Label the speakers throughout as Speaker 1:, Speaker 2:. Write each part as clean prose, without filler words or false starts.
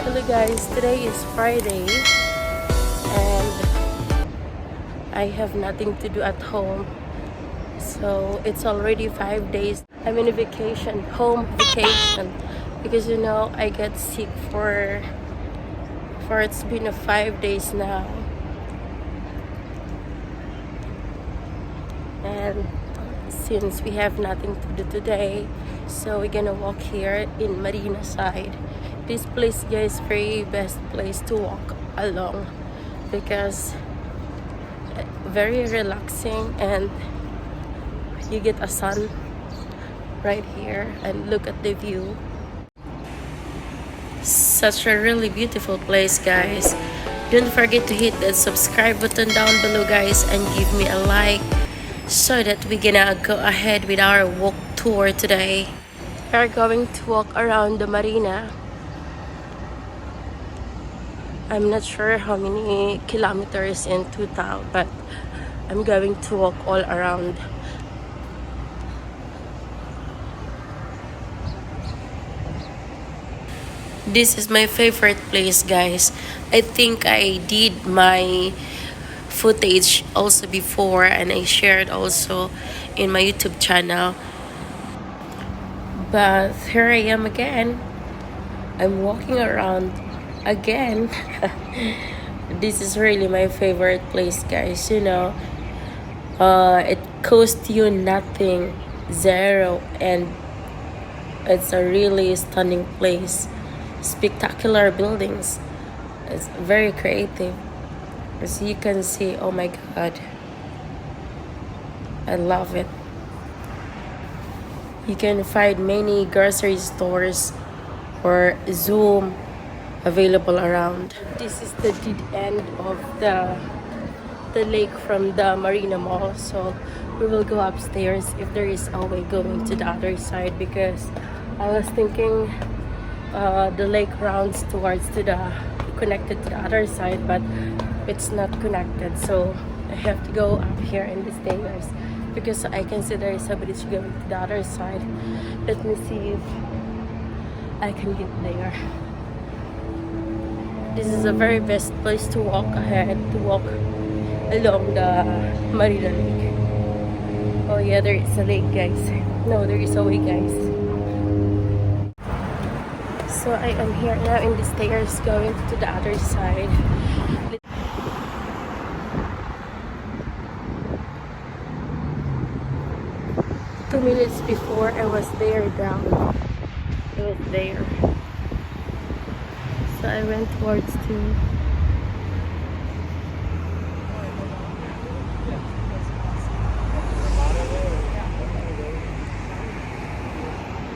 Speaker 1: Hello guys, today is Friday and I have nothing to do at home. So it's already 5 days. I'm in a vacation, home vacation, because you know I get sick for it's been 5 days now. And since we have nothing to do today, so we're gonna walk here in Marina side. This place, guys, very best place to walk along because very relaxing and you get a sun right here and look at the view. Such a really beautiful place, guys. Don't forget to hit that subscribe button down below, guys, and give me a like so that we're gonna go ahead with our walk tour today. We're going to walk around the marina. I'm not sure how many kilometers in total, but I'm going to walk all around. This is my favorite place, guys. I think I did my footage also before and I shared also in my YouTube channel. But here I am again. I'm walking around again. This is really my favorite place, guys. You know, it costs you nothing, zero, and it's a really stunning place. Spectacular buildings. It's very creative. As you can see, oh my god, I love it. You can find many grocery stores or Zoom available around. This is the dead end of the lake from the Marina Mall, so we will go upstairs if there is a way going to the other side, because I was thinking the lake rounds towards to the connected to the other side, but it's not connected, so I have to go up here in the stairs because I can see there is a bridge going to the other side. Let me see if I can get there. This is a very best place to walk along the Marina Lake. Oh yeah, there is a lake, guys. No, there is a way, guys. So I am here now in the stairs going to the other side. 2 minutes before I was there down. It was there. So I went towards to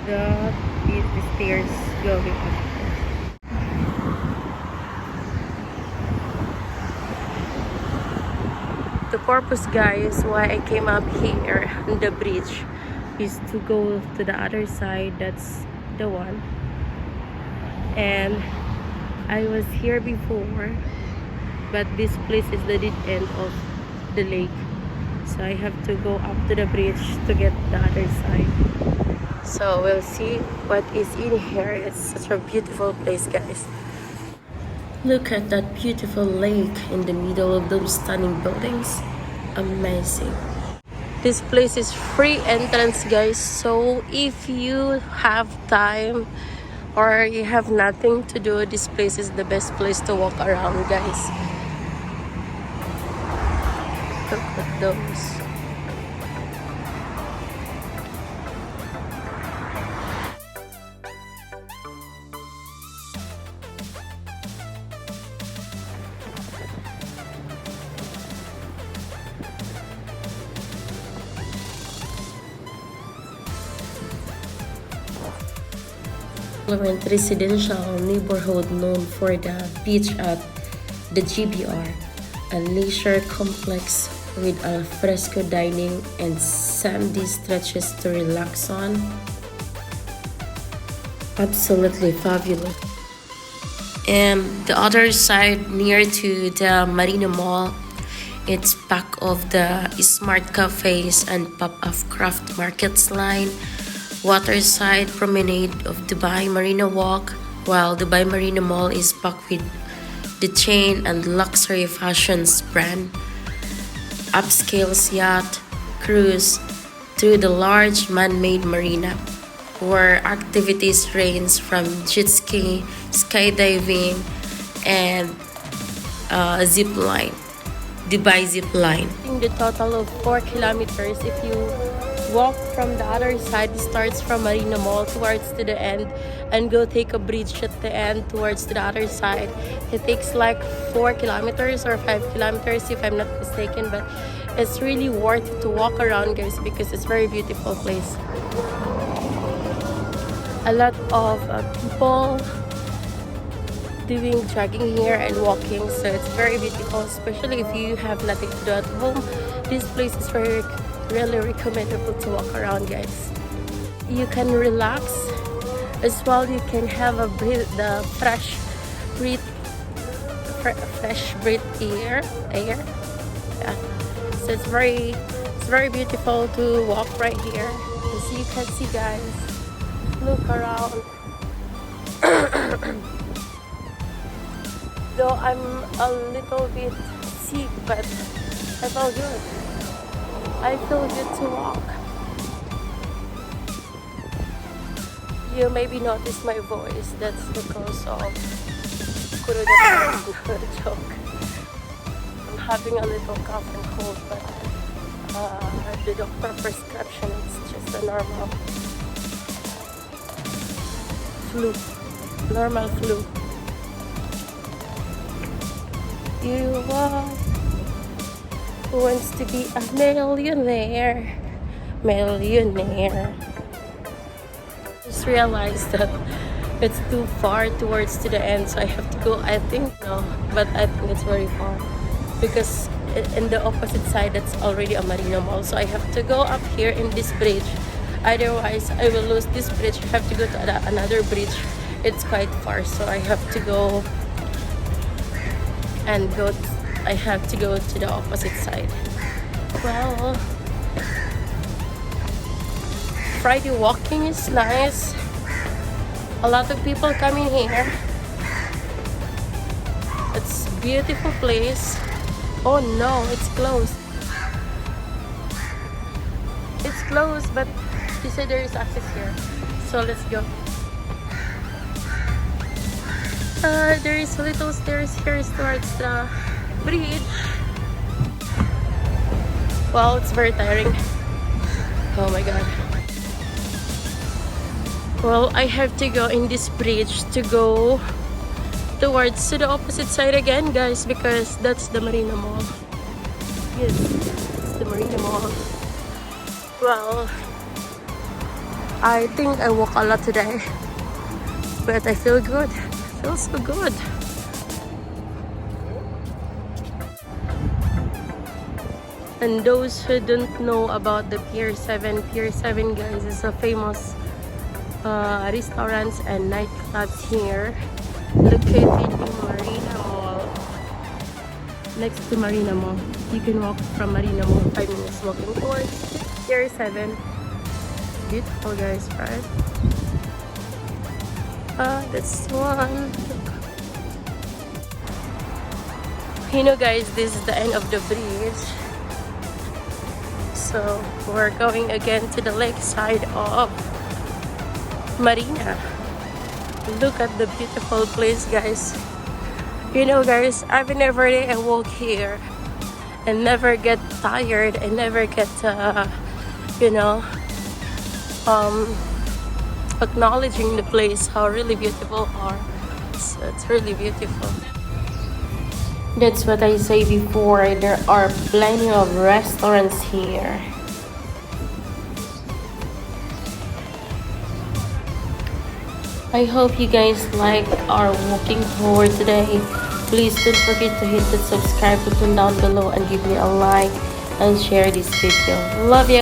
Speaker 1: the stairs going up. The purpose, guys, why I came up here on the bridge is to go to the other side. That's the one. And I was here before, but this place is the dead end of the lake. So I have to go up to the bridge to get the other side. So we'll see what is in here. It's such a beautiful place, guys. Look at that beautiful lake in the middle of those stunning buildings. Amazing. This place is free entrance, guys. So if you have time or you have nothing to do, this place is the best place to walk around, guys. Look at those. Residential neighborhood known for the beach at the JBR, a leisure complex with al fresco dining and sandy stretches to relax on. Absolutely fabulous. And the other side, near to the Marina Mall, it's back of the smart cafes and pop-up craft markets line, waterside promenade of Dubai Marina Walk, while Dubai Marina Mall is packed with the chain and luxury fashions brand, upscale yacht, cruise, to the large man-made marina, where activities range from jet ski, skydiving, and zip line, Dubai zip line. In the total of 4 kilometers, if you walk from the other side, it starts from Marina Mall towards to the end and go take a bridge at the end towards to the other side. It takes like 4 kilometers or 5 kilometers if I'm not mistaken, but it's really worth it to walk around, guys, because it's a very beautiful place. A lot of people doing jogging here and walking, so it's very beautiful, especially if you have nothing to do at home. This place is really recommendable to walk around, guys. You can relax as well. You can have the fresh breathe air. Yeah. So it's very beautiful to walk right here. As you can see, guys, look around. Though I'm a little bit sick, but I feel good. I feel good to walk. You maybe notice my voice. That's because of joke. I'm having a little cough and cold, but the doctor prescription is just a normal flu. You who wants to be a millionaire? Just realized that it's too far towards to the end, so I have to go. I think it's very far because in the opposite side that's already a Marina Mall, so I have to go up here in this bridge. Otherwise, I will lose this bridge. I have to go to another bridge. It's quite far, so I have to go to the opposite side. Well, Friday walking is nice. A lot of people coming here. It's a beautiful place. Oh no, it's closed. It's closed, but they said there is access here. So let's go. There is a little stairs here towards the bridge. Well, it's very tiring. Oh my god. Well, I have to go in this bridge to go towards to the opposite side again, guys, because that's the Marina Mall. Yes, it's the Marina Mall. Well, I think I walk a lot today, but I feel good. I feel so good. And those who don't know about the Pier 7, guys, is a famous restaurants and nightclubs here, located in Marina Mall, next to Marina Mall. You can walk from Marina Mall 5 minutes walking towards Pier 7. Beautiful, guys, right? That's one. You know, guys, this is the end of the bridge. So we're going again to the lake side of Marina. Look at the beautiful place, guys. You know, guys, every day I walk here and never get tired and never get acknowledging the place, how really beautiful are. So it's really beautiful. That's what I say before. There are plenty of restaurants here. I hope you guys like our walking tour today. Please don't forget to hit the subscribe button down below and give me a like and share this video. Love you.